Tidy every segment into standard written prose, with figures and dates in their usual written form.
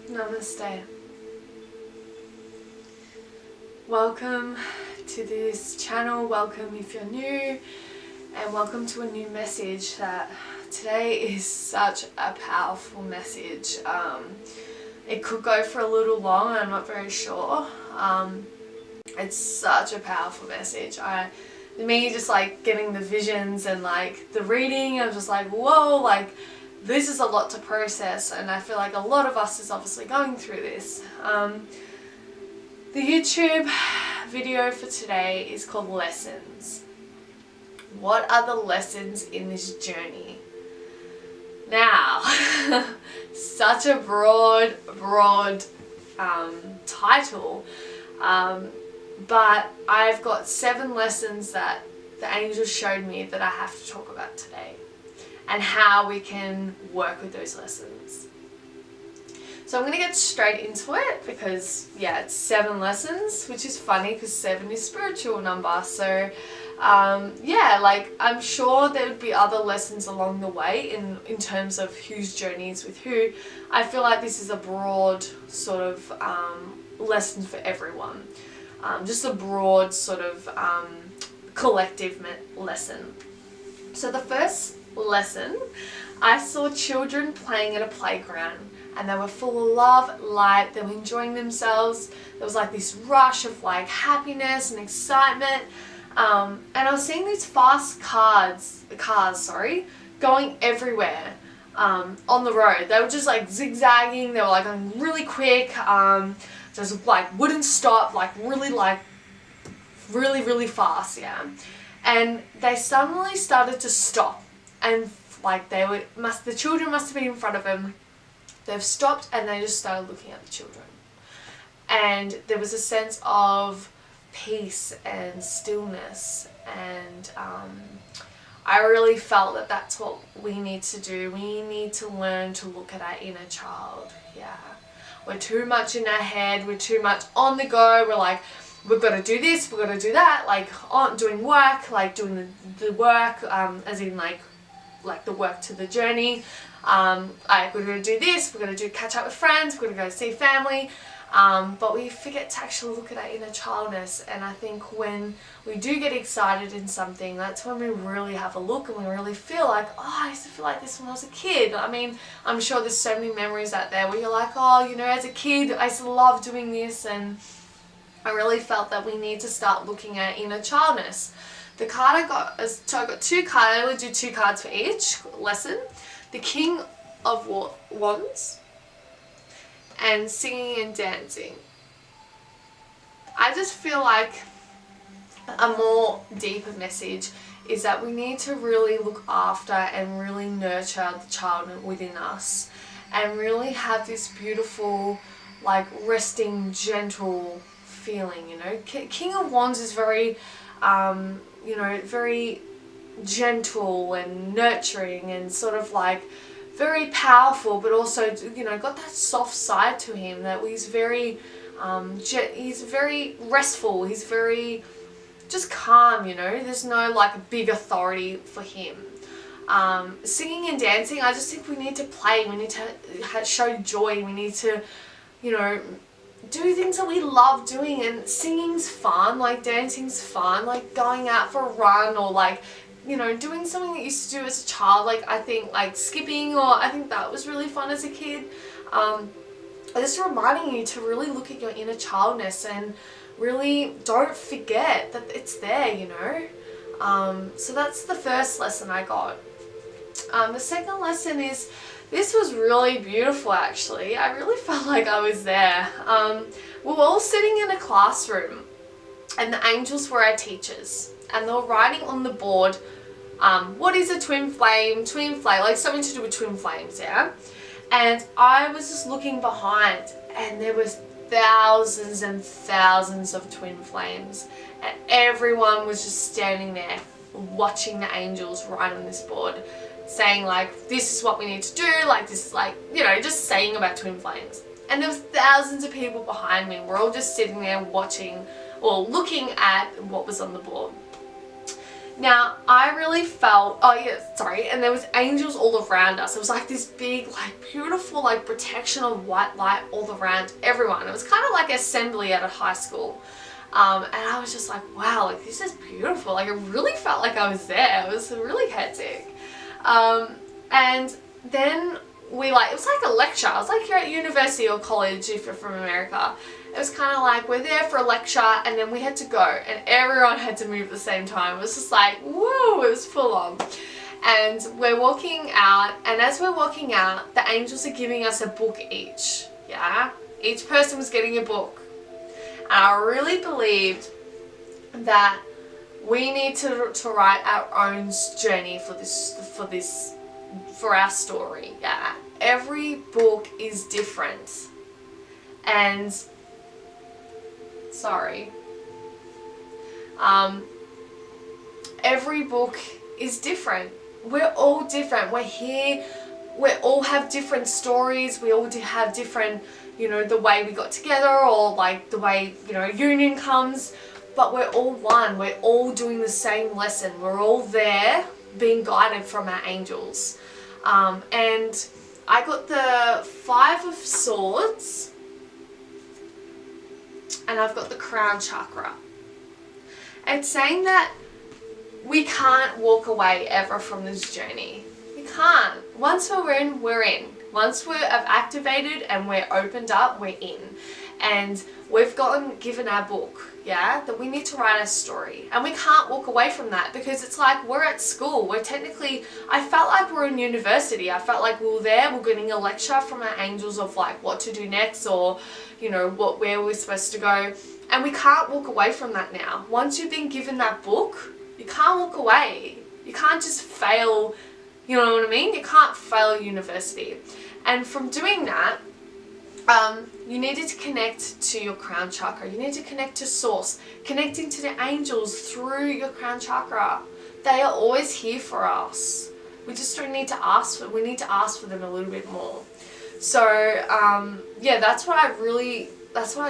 Namaste. Welcome to this channel, welcome if you're new, and welcome to a new message. That today is such a powerful message. It could go for a little long, I'm not very sure. It's such a powerful message. Me just like getting the visions and like the reading, I'm just like, whoa, like this is a lot to process, and I feel like a lot of us is obviously going through this. The YouTube video for today is called Lessons. What are the lessons in this journey? Now, such a broad title, but I've got 7 lessons that the angels showed me that I have to talk about today, and how we can work with those lessons. So I'm going to get straight into it because, yeah, it's 7 lessons, which is funny because 7 is spiritual number. So, yeah, like I'm sure there would be other lessons along the way in terms of whose journey is with who. I feel like this is a broad sort of lesson for everyone. Just a broad sort of collective lesson. So the first lesson, I saw children playing at a playground, and they were full of love, light, they were enjoying themselves. There was like this rush of like happiness and excitement, and I was seeing these fast cars going everywhere on the road. They were just like zigzagging, they were like going really quick, just like wouldn't stop, like really fast, yeah. And they suddenly started to stop, and like the children must have been in front of them. They've stopped and they just started looking at the children, and there was a sense of peace and stillness, and I really felt that that's what we need to do. We need to learn to look at our inner child. Yeah, we're too much in our head, we're too much on the go, we're like, we've got to do this, we've got to do that, like doing work, like doing the work, as in like the work to the journey. We're going to do this, we're going to catch up with friends, we're going to go see family, but we forget to actually look at our inner childness. And I think when we do get excited in something, that's when we really have a look and we really feel like, oh, I used to feel like this when I was a kid. I mean, I'm sure there's so many memories out there where you're like, oh, you know, as a kid I used to love doing this, and I really felt that we need to start looking at inner childness. The card I got, so I got 2 cards, I only do 2 cards for each lesson. The King of Wands and Singing and Dancing. I just feel like a more deeper message is that we need to really look after and really nurture the child within us, and really have this beautiful, like resting, gentle feeling, you know. King of Wands is very, you know, very gentle and nurturing and sort of like very powerful, but also, you know, got that soft side to him, that he's very restful, he's very just calm, you know. There's no like big authority for him. Singing and dancing, I just think we need to play, we need to show joy, we need to, you know, do things that we love doing. And singing's fun, like dancing's fun, like going out for a run, or like, you know, doing something that you used to do as a child. Like I think like skipping, or I think that was really fun as a kid. Just reminding you to really look at your inner childness and really don't forget that it's there, you know. So that's the first lesson I got. The second lesson is, this was really beautiful actually. I really felt like I was there. We were all sitting in a classroom, and the angels were our teachers, and they were writing on the board, what is a twin flame, like something to do with twin flames, yeah? And I was just looking behind, and there was thousands and thousands of twin flames, and everyone was just standing there watching the angels write on this board, saying like, this is what we need to do, like this is like, you know, just saying about twin flames. And there was thousands of people behind me. We're all just sitting there watching or looking at what was on the board. Now, I really felt, and there was angels all around us. It was like this big, like beautiful, like protection of white light all around everyone. It was kind of like assembly at a high school. And I was just like, wow, like this is beautiful. Like, it really felt like I was there. It was really hectic. And then it was like a lecture. It was like you're at university or college if you're from America. It was kind of like we're there for a lecture and then we had to go and everyone had to move at the same time. It was just like, whoa, it was full on. And we're walking out, and as we're walking out, the angels are giving us a book each. Yeah? Each person was getting a book. And I really believed that we need to write our own journey for our story. Yeah? Every book is different. And every book is different. We're all different. We're here. We all have different stories. We all have different, the way we got together, or like the way, union comes. But we're all one. We're all doing the same lesson. We're all there being guided from our angels. And I got the 5 of Swords. And I've got the crown chakra. It's saying that we can't walk away ever from this journey. We can't. Once we're in, we're in. Once we're activated and we're opened up, we're in. And we've given our book, yeah, that we need to write a story. And we can't walk away from that because it's like we're at school. We're technically, I felt like we're in university. I felt like we were there, we're getting a lecture from our angels of like what to do next, or, where we're supposed to go. And we can't walk away from that now. Once you've been given that book, you can't walk away. You can't just fail, you know what I mean? You can't fail university. And from doing that, you needed to connect to your crown chakra. You need to connect to source, connecting to the angels through your crown chakra. They are always here for us. We just don't need to ask for. We need to ask for them a little bit more. So yeah, that's what I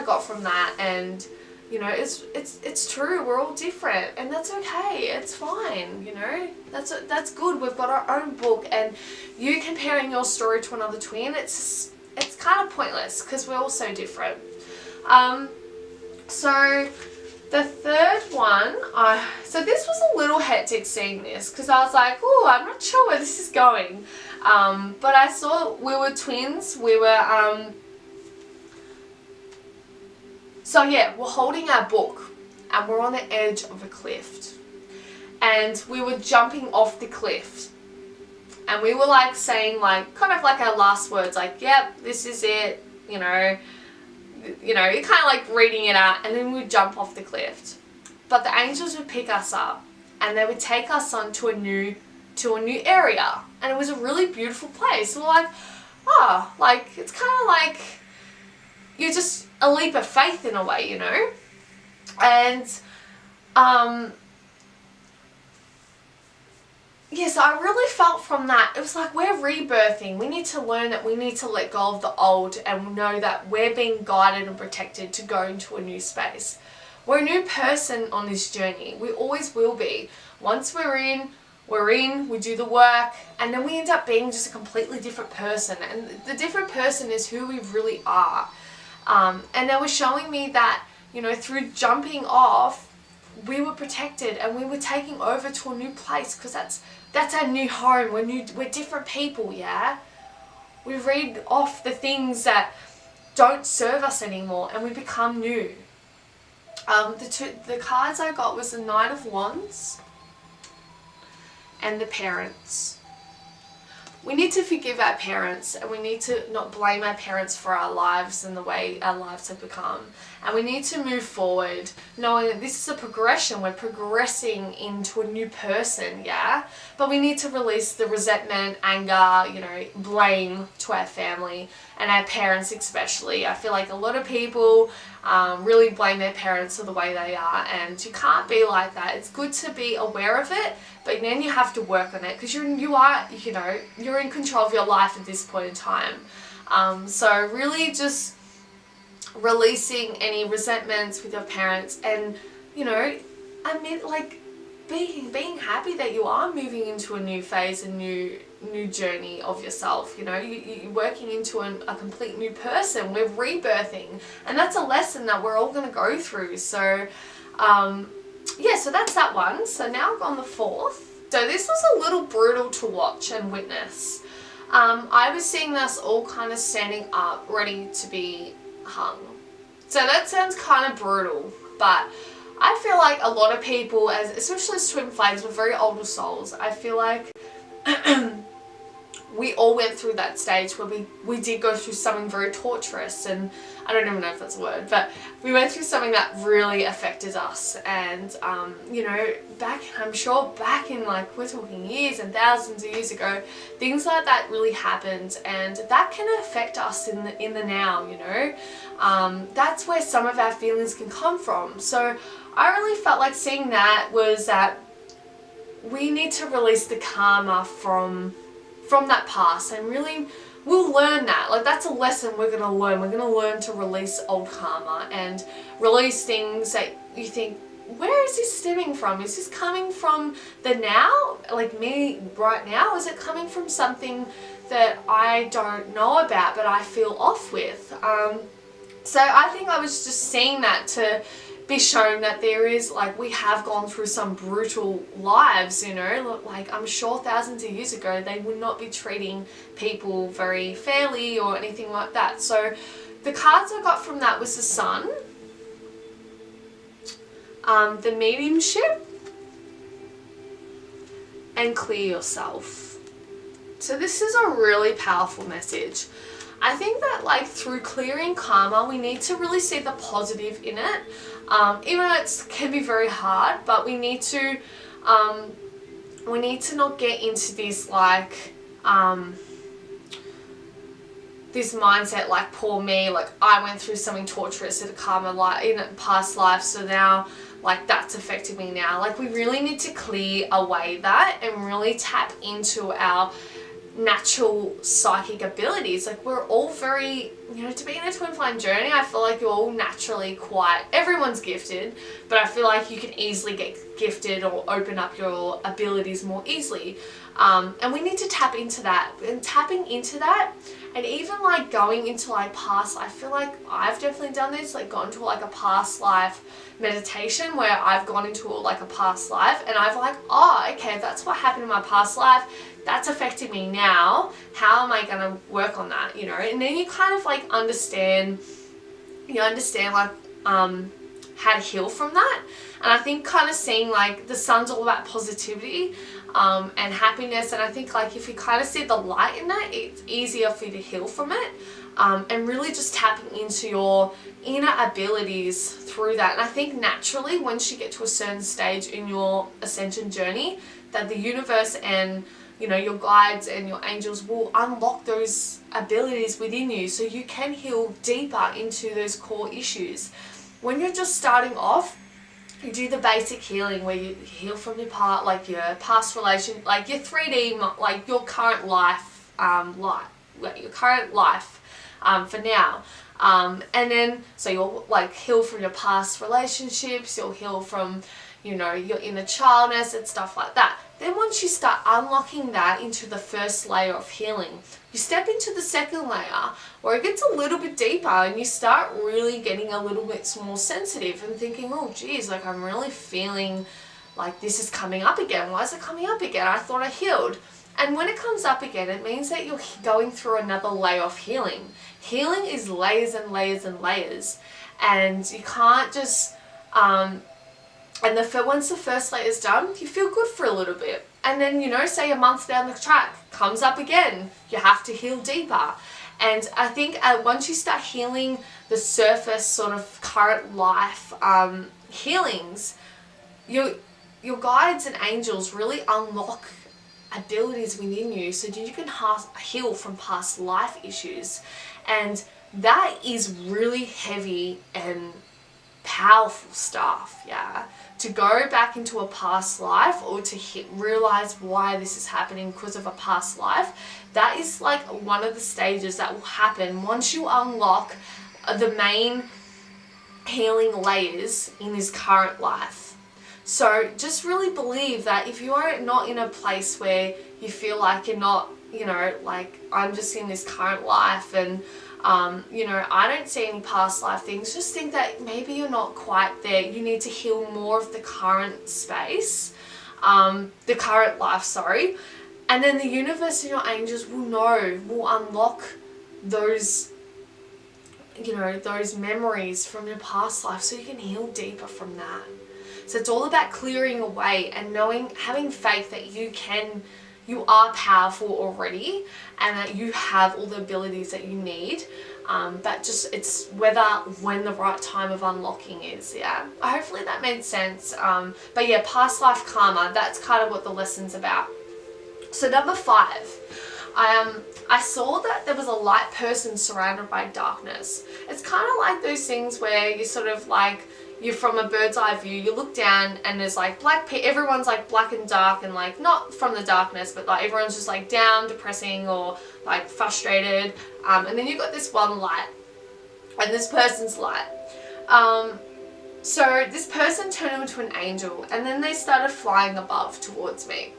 got from that. And it's true. We're all different, and that's okay. It's fine. That's good. We've got our own book, and you comparing your story to another twin, it's kind of pointless because we're all so different. So the third one, so this was a little hectic seeing this because I was like, oh, I'm not sure where this is going. But I saw we were twins. We were, so yeah, we're holding our book and we're on the edge of a cliff. And we were jumping off the cliff. And we were like saying like, kind of like our last words, like, yep, this is it, you're kind of like reading it out, and then we would jump off the cliff. But the angels would pick us up and they would take us on to a new area. And it was a really beautiful place. So we're like, oh, like, it's kind of like, you're just a leap of faith in a way, And, yeah, so I really felt from that, it was like we're rebirthing. We need to learn that we need to let go of the old and know that we're being guided and protected to go into a new space. We're a new person on this journey. We always will be. Once we're in, we do the work, and then we end up being just a completely different person. And the different person is who we really are. And they were showing me that, through jumping off, we were protected and we were taking over to a new place because that's our new home. We're different people, yeah? We read off the things that don't serve us anymore and we become new. The cards I got was the Knight of Wands and the Parents. We need to forgive our parents, and we need to not blame our parents for our lives and the way our lives have become. And we need to move forward knowing that this is a progression. We're progressing into a new person, yeah? But we need to release the resentment, anger, blame to our family and our parents especially. I feel like a lot of people really blame their parents for the way they are, and you can't be like that. It's good to be aware of it, but then you have to work on it because you're in control of your life at this point in time. So really just releasing any resentments with your parents, and being happy that you are moving into a new phase, a new journey of yourself. You know, you're working into a complete new person. We're rebirthing, and that's a lesson that we're all going to go through. So yeah, so that's that one. So now on the fourth. So this was a little brutal to watch and witness. I was seeing us all kind of standing up, ready to be hung. So that sounds kind of brutal, but I feel like a lot of people, especially as twin flames, we're very older souls. I feel like we all went through that stage where we did go through something very torturous, and I don't even know if that's a word, but we went through something that really affected us. And you know, I'm sure back in, like, we're talking years and thousands of years ago, things like that really happened, and that can affect us in the now, you know. That's where some of our feelings can come from. So I really felt like seeing that was that we need to release the karma from that past, and really we'll learn that. Like, that's a lesson we're going to learn. We're going to learn to release old karma and release things that you think, where is this stemming from? Is this coming from the now, like me right now? Is it coming from something that I don't know about but I feel off with? So I think I was just seeing that to be shown that there is, like, we have gone through some brutal lives, you know. Like, I'm sure thousands of years ago they would not be treating people very fairly or anything like that. So the cards I got from that was the Sun, the Mediumship, and Clear Yourself. So this is a really powerful message. I think that, like, through clearing karma, we need to really see the positive in it. Even though it can be very hard, but we need to not get into this, like, this mindset, like, poor me, like, I went through something torturous in a karma life, in a past life, so now, like, that's affected me now. Like, we really need to clear away that and really tap into our natural psychic abilities. Like, we're all very, you know, to be in a twin flame journey, I feel like you're all naturally quite, everyone's gifted, but I feel like you can easily get gifted or open up your abilities more easily. And we need to tap into that, and tapping into that, and even, like, going into, like, past, I feel like I've definitely done this, like, gone to, like, a past life meditation where I've gone into, like, a past life, and I've, like, oh, okay, that's what happened in my past life, that's affecting me now, how am I going to work on that, you know? And then you kind of, like, understand like how to heal from that. And I think kind of seeing, like, the Sun's all about positivity and happiness, and I think, like, if you kind of see the light in that, it's easier for you to heal from it, and really just tapping into your inner abilities through that. And I think naturally, once you get to a certain stage in your ascension journey, that the universe and, you know, your guides and your angels will unlock those abilities within you, so you can heal deeper into those core issues. When you're just starting off, you do the basic healing where you heal from your your past relation, like your 3D, like your current life, your current life for now. And then, so you'll, like, heal from your past relationships, you'll heal from, you know, your inner childness and stuff like that. Then once you start unlocking that into the first layer of healing, you step into the second layer where it gets a little bit deeper, and you start really getting a little bit more sensitive and thinking, oh geez, like, I'm really feeling like this is coming up again. Why is it coming up again? I thought I healed. And when it comes up again, it means that you're going through another layer of healing. Healing is layers and layers and layers, and you can't just once the first layer is done, you feel good for a little bit, and then, you know, say a month down the track, comes up again, you have to heal deeper. And I think once you start healing the surface sort of current life healings, your guides and angels really unlock abilities within you so that you can heal from past life issues. And that is really heavy and powerful stuff, yeah. To go back into a past life, or to realize why this is happening because of a past life, that is, like, one of the stages that will happen once you unlock the main healing layers in this current life. So just really believe that if you are not in a place where you feel like you're not, you know, like I'm just in this current life and you know, I don't see any past life things, just think that maybe you're not quite there. You need to heal more of the current space, the current life, sorry. And then the universe and your angels will unlock those, you know, those memories from your past life so you can heal deeper from that. So it's all about clearing away and knowing, having faith that you are powerful already and that you have all the abilities that you need. But just it's when the right time of unlocking is, yeah. Hopefully that made sense. But yeah, past life karma, that's kind of what the lesson's about. So number 5, I saw that there was a light person surrounded by darkness. It's kind of like those things where you sort of like, you're from a bird's eye view, you look down and there's like everyone's like black and dark and like not from the darkness, but like everyone's just like down, depressing or like frustrated. And then you've got this one light and this person's light. So this person turned into an angel and then they started flying above towards me.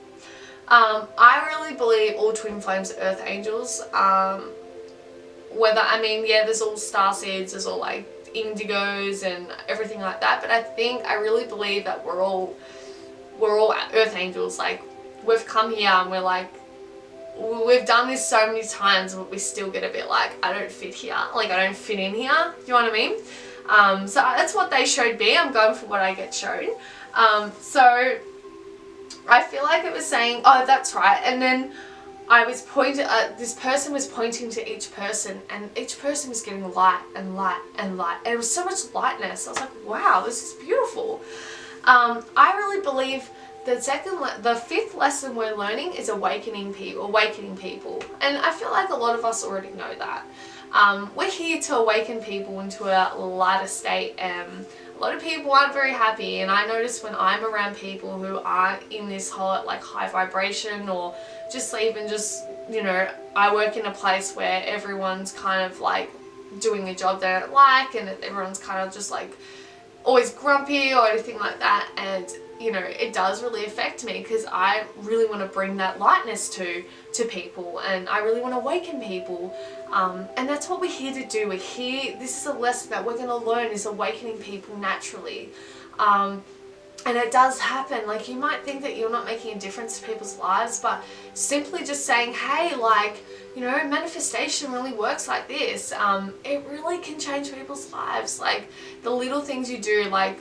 I really believe all twin flames are earth angels. There's all starseeds, there's all like indigos and everything like that, but I really believe that we're all earth angels. Like, we've come here and we're like, we've done this so many times but we still get a bit like, I don't fit here, like I don't fit in here, do you know what I mean? So that's what they showed me. I'm going for what I get shown. So I feel like it was saying, oh, that's right, and then I was this person was pointing to each person and each person was getting light and light and light. And it was so much lightness. I was like, wow, this is beautiful. I really believe the 5th lesson we're learning is awakening people. And I feel like a lot of us already know that. We're here to awaken people into a lighter state, and a lot of people aren't very happy, and I notice when I'm around people who aren't in this whole like high vibration, or just even just, you know, I work in a place where everyone's kind of like doing a job they don't like, and everyone's kind of just like always grumpy or anything like that, and you know, it does really affect me because I really want to bring that lightness to people, and I really want to awaken people, and that's what we're here to do. This is a lesson that we're going to learn, is awakening people naturally, and it does happen. Like, you might think that you're not making a difference to people's lives, but simply just saying, hey, like, you know, manifestation really works like this, it really can change people's lives. Like, the little things you do, like,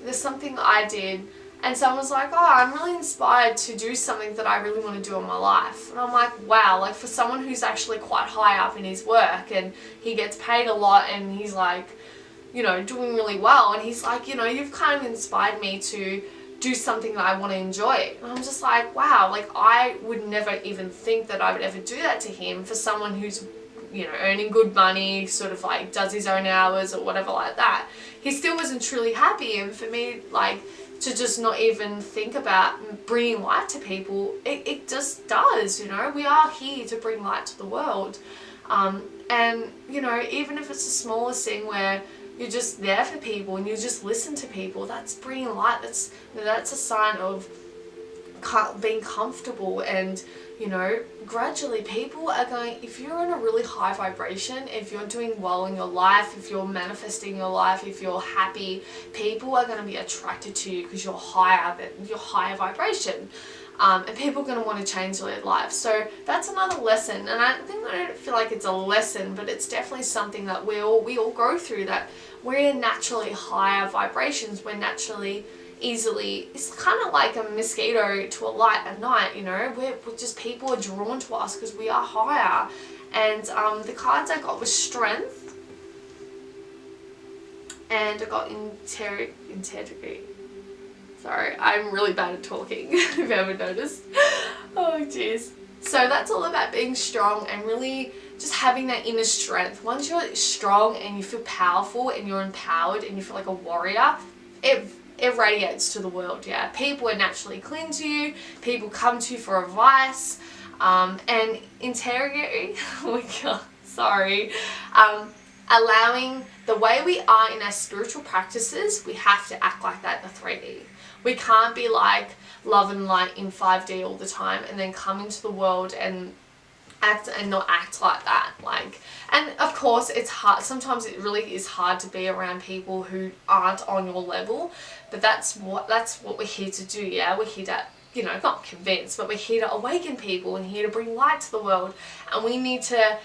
there's something I did and someone's like, oh, I'm really inspired to do something that I really want to do in my life. And I'm like, wow, like for someone who's actually quite high up in his work and he gets paid a lot and he's like, you know, doing really well, and he's like, you know, you've kind of inspired me to do something that I want to enjoy. And I'm just like, wow, like I would never even think that I would ever do that to him, for someone who's, you know, earning good money, sort of like does his own hours or whatever like that. He still wasn't truly happy, and for me, like, to just not even think about bringing light to people, it just does, you know. We are here to bring light to the world. And, you know, even if it's the smallest thing where you're just there for people and you just listen to people, that's bringing light. That's a sign of being comfortable. And, you know, gradually people are going, if you're in a really high vibration, if you're doing well in your life, if you're manifesting your life, if you're happy, people are going to be attracted to you because you're higher vibration. And people are going to want to change their lives. So that's another lesson, and I don't feel like it's a lesson, but it's definitely something that we all go through, that we're naturally higher vibrations. We're naturally easily, it's kind of like a mosquito to a light at night, you know. We're just, people are drawn to us because we are higher. And the cards I got was strength, and I got integrity. Sorry, I'm really bad at talking, if you haven't noticed. Oh jeez. So that's all about being strong and really just having that inner strength. Once you're strong and you feel powerful and you're empowered and you feel like a warrior, it radiates to the world, yeah. People are naturally cling to you, people come to you for advice, and integrity, oh my god, sorry, allowing the way we are in our spiritual practices, we have to act like that in the 3D. We can't be like love and light in 5D all the time and then come into the world and act and not act like that. Like, and of course it's hard, sometimes it really is hard to be around people who aren't on your level, but that's what we're here to do. Yeah, we're here to, you know, not convince, but we're here to awaken people and here to bring light to the world. And we need to,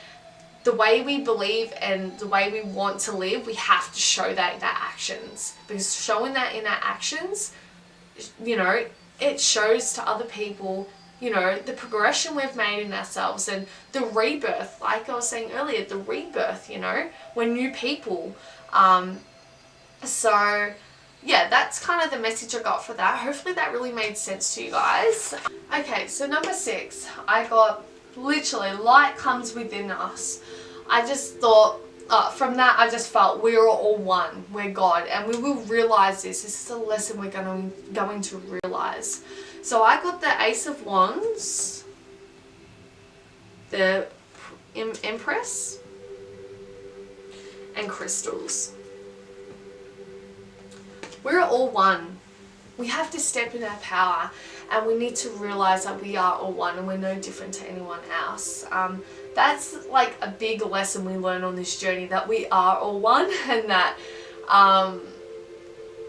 the way we believe and the way we want to live, we have to show that in our actions, because showing that in our actions, you know, it shows to other people, you know, the progression we've made in ourselves and the rebirth, like I was saying earlier, the rebirth, you know, we're new people. So yeah, that's kind of the message I got for that. Hopefully that really made sense to you guys. Okay, so number 6, I got literally light comes within us. I just thought, from that I just felt we're all one, we're God, and we will realize this. This is a lesson we're going to realize. So I got the Ace of Wands, the Empress, and crystals. We're all one. We have to step in our power, and we need to realize that we are all one and we're no different to anyone else. That's like a big lesson we learn on this journey, that we are all one, and that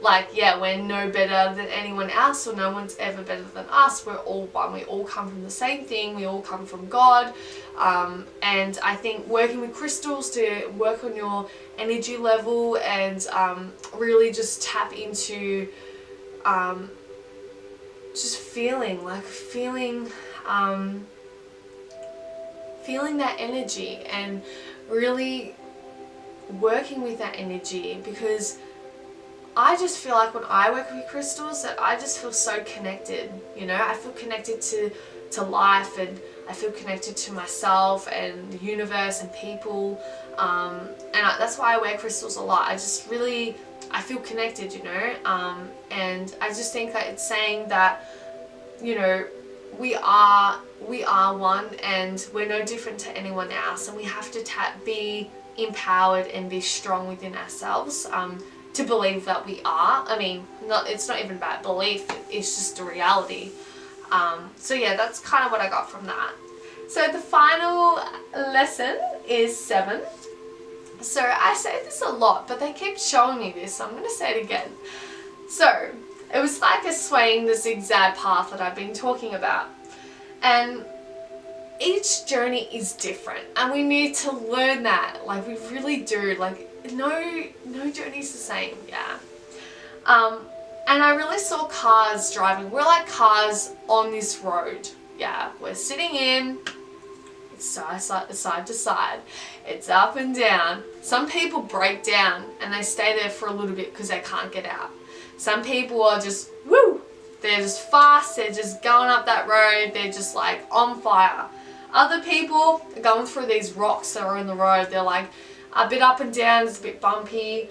like, yeah, we're no better than anyone else, or no one's ever better than us. We're all one. We all come from the same thing. We all come from God. And I think working with crystals to work on your energy level and really just tap into just feeling that energy and really working with that energy, because I just feel like when I work with crystals that I just feel so connected, you know. I feel connected to life, and I feel connected to myself and the universe and people, that's why I wear crystals a lot. I feel connected, you know, and I just think that it's saying that, you know, we are one and we're no different to anyone else, and we have to be empowered and be strong within ourselves to believe that we are. I mean, it's not even about belief, it's just a reality. So yeah, that's kind of what I got from that. So the final lesson is 7. So I say this a lot, but they keep showing me this, so I'm going to say it again. So it was like a swaying the zigzag path that I've been talking about. And each journey is different, and we need to learn that. Like, we really do. Like, no journey's the same, yeah. And I really saw cars driving. We're like cars on this road, yeah. We're sitting in, it's side to side, it's up and down. Some people break down and they stay there for a little bit because they can't get out. Some people are just, woo, they're just fast, they're just going up that road, they're just like on fire. Other people are going through these rocks that are in the road, they're like a bit up and down, it's a bit bumpy.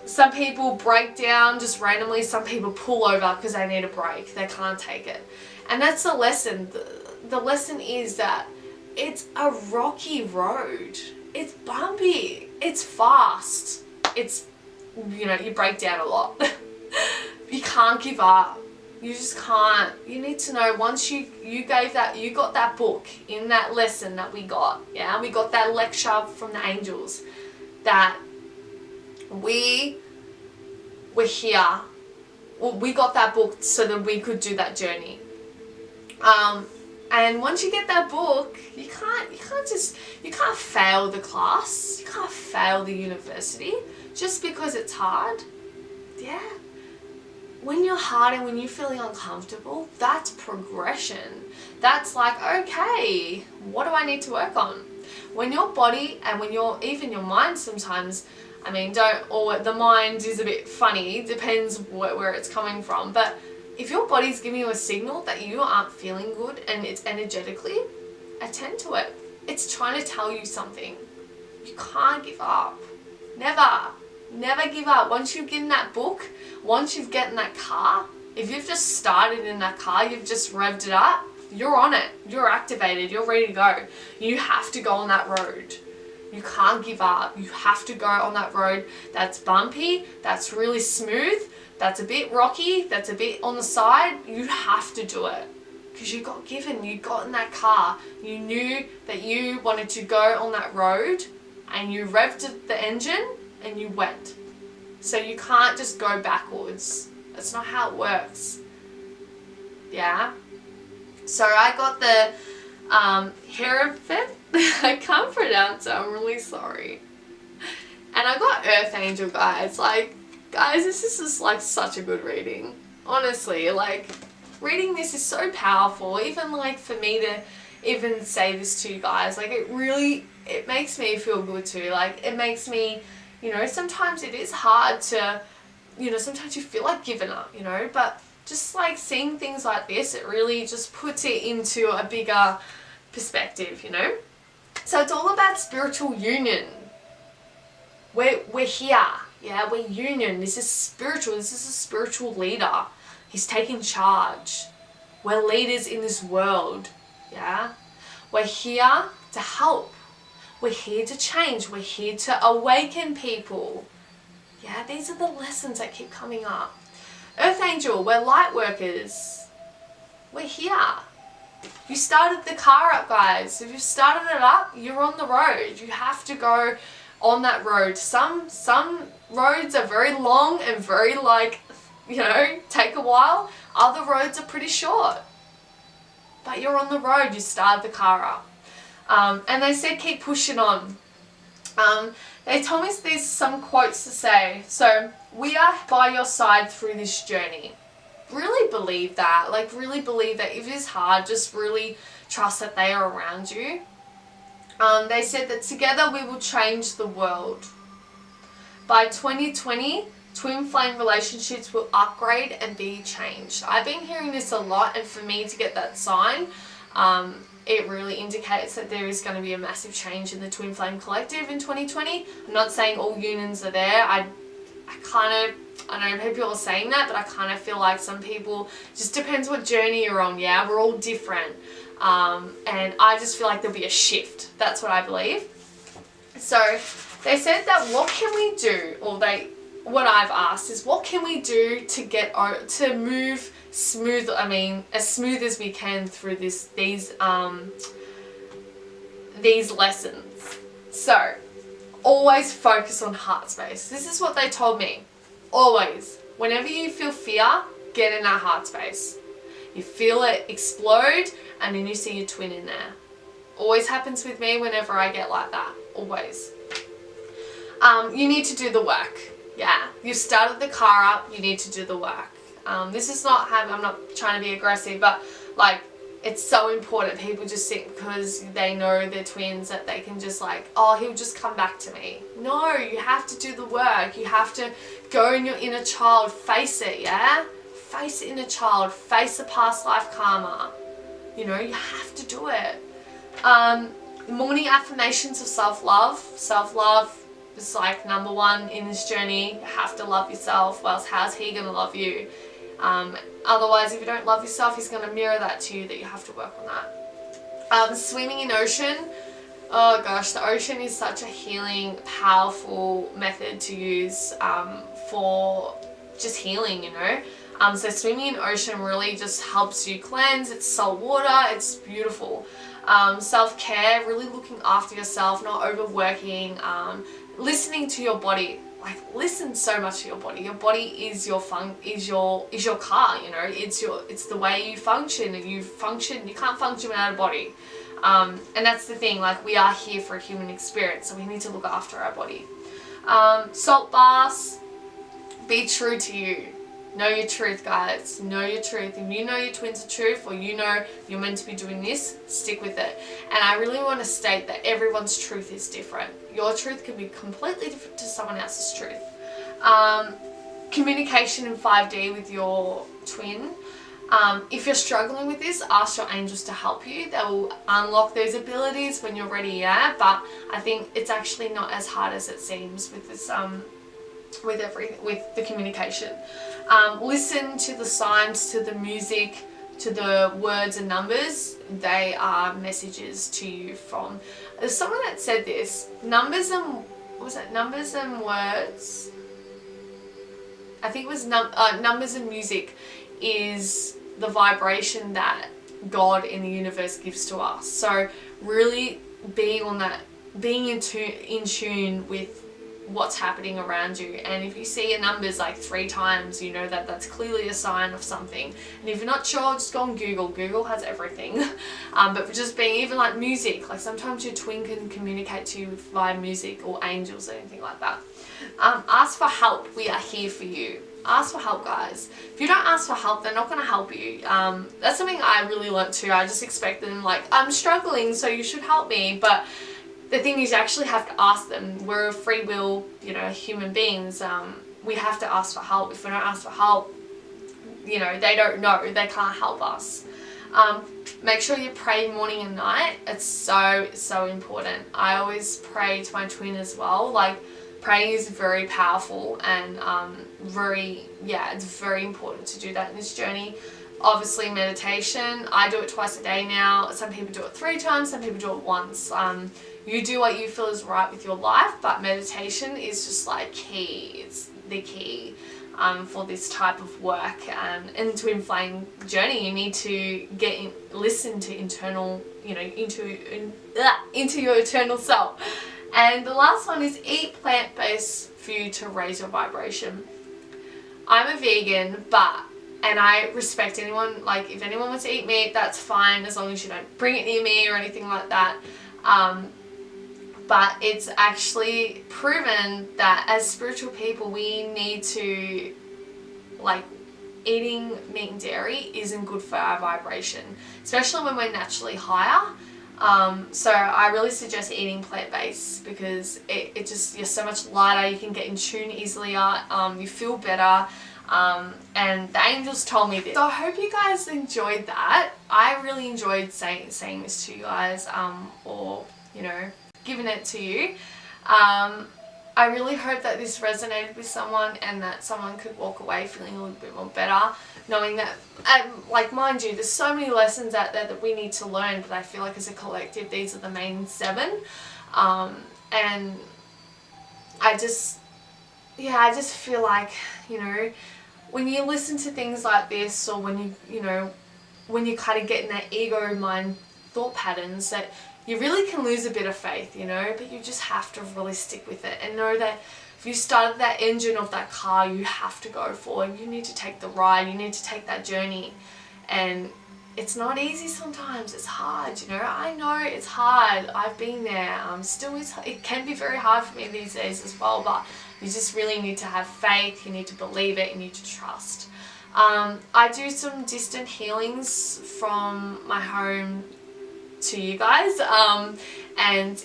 Some people break down just randomly, some people pull over because they need a break, they can't take it. And that's the lesson. The lesson is that it's a rocky road, it's bumpy, it's fast, it's, you know, you break down a lot. You can't give up. You just can't. You need to know, once you got that book in that lesson that we got, yeah, we got that lecture from the angels, that we were here. Well, we got that book so that we could do that journey. And once you get that book, you can't fail the class, you can't fail the university just because it's hard. Yeah. When you're hard and when you're feeling uncomfortable, that's progression. That's like, okay, what do I need to work on? When your body and even your mind sometimes, I mean, the mind is a bit funny, depends where it's coming from, but if your body's giving you a signal that you aren't feeling good and it's energetically, attend to it. It's trying to tell you something. You can't give up. Never give up. Once you get in that book, once you've get in that car, if you've just started in that car, you've just revved it up, you're on it. You're activated. You're ready to go. You have to go on that road. You can't give up. You have to go on that road that's bumpy, that's really smooth, that's a bit rocky, that's a bit on the side, you have to do it. Because you got given, you got in that car, you knew that you wanted to go on that road, and you revved the engine and you went. So you can't just go backwards. That's not how it works. Yeah. So I got the Hierophant. I can't pronounce it, I'm really sorry. And I got Earth Angel, guys. Like, guys, this is just like such a good reading. Honestly, like, reading this is so powerful. Even like for me to even say this to you guys, like it makes me feel good too. Like, it makes me, you know, sometimes it is hard to, you know, sometimes you feel like giving up, you know, but just like seeing things like this, it really just puts it into a bigger perspective, you know. So it's all about spiritual union. We're here, yeah, we're union. This is spiritual. This is a spiritual leader. He's taking charge. We're leaders in this world, yeah. We're here to help. We're here to change. We're here to awaken people. Yeah, these are the lessons that keep coming up. Earth Angel, we're light workers. We're here. You started the car up, guys. If you started it up, you're on the road. You have to go on that road. Some roads are very long and very, like, you know, take a while. Other roads are pretty short. But you're on the road. You started the car up. And they said keep pushing on. They told me there's some quotes to say. So, we are by your side through this journey. Really believe that. Like, really believe that if it's hard, just really trust that they are around you. They said that together we will change the world. By 2020, twin flame relationships will upgrade and be changed. I've been hearing this a lot, and for me to get that sign, it really indicates that there is going to be a massive change in the Twin Flame Collective in 2020. I'm not saying all unions are there. I know people are saying that, but I kind of feel like some people, just depends what journey you're on, yeah? We're all different. And I just feel like there'll be a shift. That's what I believe. So they said that what can we do, or what I've asked is what can we do to move smooth, as smooth as we can through these lessons. So always focus on heart space. This is what they told me. Always. Whenever you feel fear, get in that heart space. You feel it explode, and then you see your twin in there. Always happens with me whenever I get like that. Always. You need to do the work. Yeah. You've started the car up, you need to do the work. This is not, I'm not trying to be aggressive, but like, it's so important. People just think because they know they're twins that they can just like, oh, he'll just come back to me. No, you have to do the work. You have to go in your inner child, face it, yeah? Face the inner child, face the past life karma. You know, you have to do it. Morning affirmations of self-love. Self-love is like number one in this journey. You have to love yourself, or else how's he gonna love you? Otherwise, if you don't love yourself, he's going to mirror that to you, that you have to work on that. Swimming in ocean. Oh gosh, the ocean is such a healing, powerful method to use for just healing, you know. So swimming in ocean really just helps you cleanse. It's salt water. It's beautiful. Self-care, really looking after yourself, not overworking, listening to your body. Like, listen so much to your body. Your body is your car, you know. It's the way you function. You can't function without a body. And that's the thing, like, we are here for a human experience, so we need to look after our body. Salt baths, be true to you. Know your truth, guys. Know your truth. If you know your twins are truth, or you know you're meant to be doing this, stick with it. And I really want to state that everyone's truth is different. Your truth can be completely different to someone else's truth. Communication in 5D with your twin. If you're struggling with this, ask your angels to help you. They will unlock those abilities when you're ready, yeah? But I think it's actually not as hard as it seems with this, with the communication. Listen to the signs, to the music, to the words and numbers. They are messages to you from... There's someone that said this. Numbers and... What was that? Numbers and words I think it was numbers and music is the vibration that God in the universe gives to us. So really being on that, being in tune with what's happening around you. And if you see your numbers like 3 times, you know that that's clearly a sign of something. And if you're not sure, just go on Google. Google has everything. But just being even like music, like sometimes your twin can communicate to you via music or angels or anything like that. Ask for help. We are here for you. Ask for help, guys. If you don't ask for help, they're not going to help you. That's something I really learnt too. I just expected them like, I'm struggling, so you should help me. But the thing is, you actually have to ask them. We're a free will, you know, human beings. We have to ask for help. If we don't ask for help, you know, they don't know. They can't help us. Make sure you pray morning and night. It's so important. I always pray to my twin as well. Like, praying is very powerful and it's very important to do that in this journey. Obviously meditation, I do it twice a day now. Some people do it 3 times, some people do it once. You do what you feel is right with your life, but meditation is just like key. It's the key for this type of work. And twin flame journey, you need to listen to internal, you know, into your eternal self. And the last one is eat plant-based food to raise your vibration. I'm a vegan, and I respect anyone, like if anyone wants to eat meat, that's fine, as long as you don't bring it near me or anything like that. But it's actually proven that as spiritual people, we need to, like, eating meat and dairy isn't good for our vibration, especially when we're naturally higher. So I really suggest eating plant-based because it just, you're so much lighter, you can get in tune easier, you feel better. And the angels told me this. So I hope you guys enjoyed that. I really enjoyed saying this to you guys, or, you know, giving it to you. I really hope that this resonated with someone and that someone could walk away feeling a little bit more better, knowing that, like, mind you, there's so many lessons out there that we need to learn, but I feel like as a collective, these are the main 7. And I just feel like, you know, when you listen to things like this, or when you kind of get in that ego mind thought patterns, that you really can lose a bit of faith, you know, but you just have to really stick with it and know that if you started that engine of that car, you have to go forward. You need to take the ride, you need to take that journey. And it's not easy sometimes, it's hard, you know, I know it's hard, I've been there, it can be very hard for me these days as well, but you just really need to have faith, you need to believe it, you need to trust. I do some distant healings from my home to you guys, and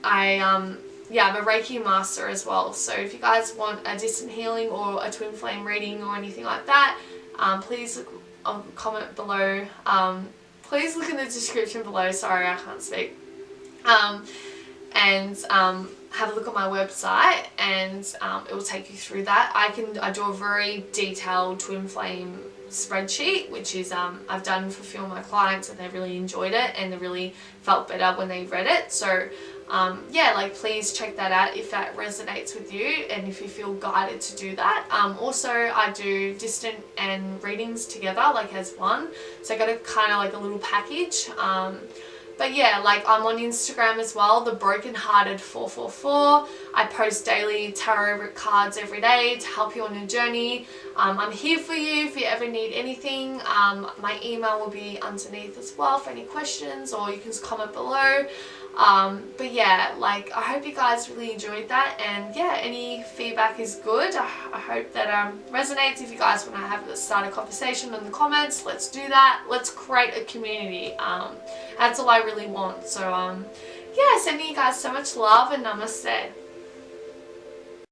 I'm a Reiki master as well, so if you guys want a distant healing or a twin flame reading or anything like that, please comment below. Please look in the description below, sorry I can't speak, and have a look at my website, and it will take you through that. I do a very detailed twin flame spreadsheet, which is I've done for a few of my clients, and they really enjoyed it and they really felt better when they read it. So yeah, like, please check that out if that resonates with you and if you feel guided to do that. Also, I do distant and readings together, like as one, so I got a kind of like a little package. But yeah, like, I'm on Instagram as well, the Brokenhearted 444. I post daily tarot cards every day to help you on your journey. I'm here for you if you ever need anything. My email will be underneath as well for any questions, or you can just comment below. But yeah, like, I hope you guys really enjoyed that, and yeah, any feedback is good. I hope that resonates. If you guys want to start a conversation in the comments, let's do that. Let's create a community. That's all I really want. So yeah, sending you guys so much love, and namaste.